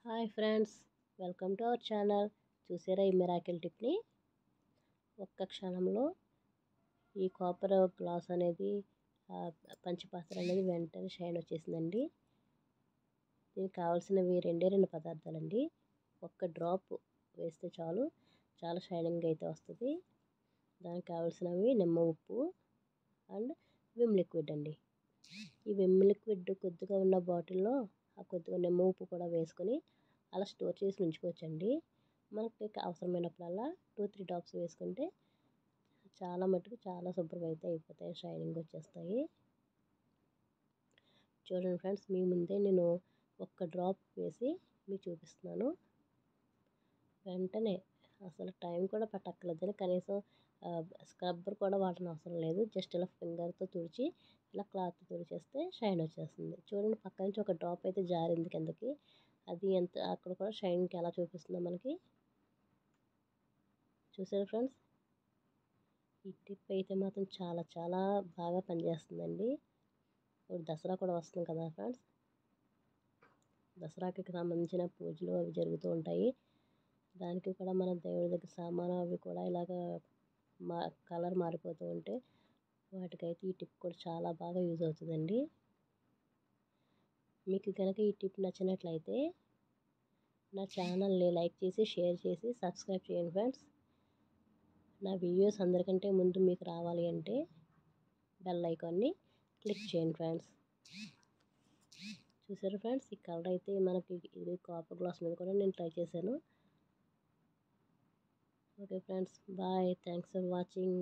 Hi friends, welcome to our channel. చూసారా ఈ miracle టిప్ని? ఒక్క క్షణంలో ఈ కాపర్ గ్లాస్ అనేది పంచపాత్ర అనేది వెంటనే షైన్ వచ్చేసిందండి. దీనికి కావాల్సినవి రెండు పదార్థాలండి. ఒక్క డ్రాప్ వేస్తే చాలు, చాలా షైనింగ్ అయితే వస్తుంది. దానికి కావాల్సినవి నిమ్మ ఉప్పు అండ్ విమ్ లిక్విడ్ అండి. ఈ విమ్ లిక్విడ్ కొద్దిగా ఉన్న బాటిల్లో ఆ కొద్దిగా నిమ్మ ఉప్పు కూడా వేసుకొని అలా స్టోర్ చేసి ఉంచుకోవచ్చండి. మనకి అవసరమైనప్పుడల్లా 2-3 డ్రాప్స్ వేసుకుంటే చాలా మటుకు చాలా శుభ్రం అయితే అయిపోతాయి, షైనింగ్ వచ్చేస్తాయి. చూడండి ఫ్రెండ్స్, మీ ముందే నేను ఒక్క డ్రాప్ వేసి మీకు చూపిస్తున్నాను. వెంటనే అసలు టైం కూడా పట్టక్కర్లేదని, కనీసం స్క్రబ్బర్ కూడా వాడని అవసరం లేదు. జస్ట్ ఇలా ఫింగర్తో తుడిచి ఇలా క్లాత్ తుడిచేస్తే షైన్ వచ్చేస్తుంది. చూడండి, పక్క నుంచి ఒక డ్రాప్ అయితే జారింది కిందకి. అది ఎంత అక్కడ కూడా షైన్కి ఎలా చూపిస్తుందో మనకి. చూసారు ఫ్రెండ్స్, ఈ టిప్ అయితే మాత్రం చాలా చాలా బాగా పనిచేస్తుందండి. ఇప్పుడు దసరా కూడా వస్తుంది కదా ఫ్రెండ్స్. దసరాకి సంబంధించిన పూజలు అవి జరుగుతూ ఉంటాయి. దానికి కూడా మన దేవుడి దగ్గర సామాను అవి కూడా ఇలాగ కలర్ మారిపోతూ ఉంటే వాటికైతే ఈ టిప్ కూడా చాలా బాగా యూజ్ అవుతుందండి. మీకు కనుక ఈ టిప్ నచ్చినట్లయితే నా ఛానల్ని లైక్ చేసి, షేర్ చేసి, సబ్స్క్రైబ్ చేయండి ఫ్రెండ్స్. నా వీడియోస్ అందరికంటే ముందు మీకు రావాలి అంటే బెల్ ఐకాన్ని క్లిక్ చేయండి ఫ్రెండ్స్. చూసారు ఫ్రెండ్స్, ఈ కలర్ అయితే మనకి ఇది కాపర్ గ్లాస్ మీద కూడా నేను ట్రై చేశాను. Okay friends, bye. Thanks for watching.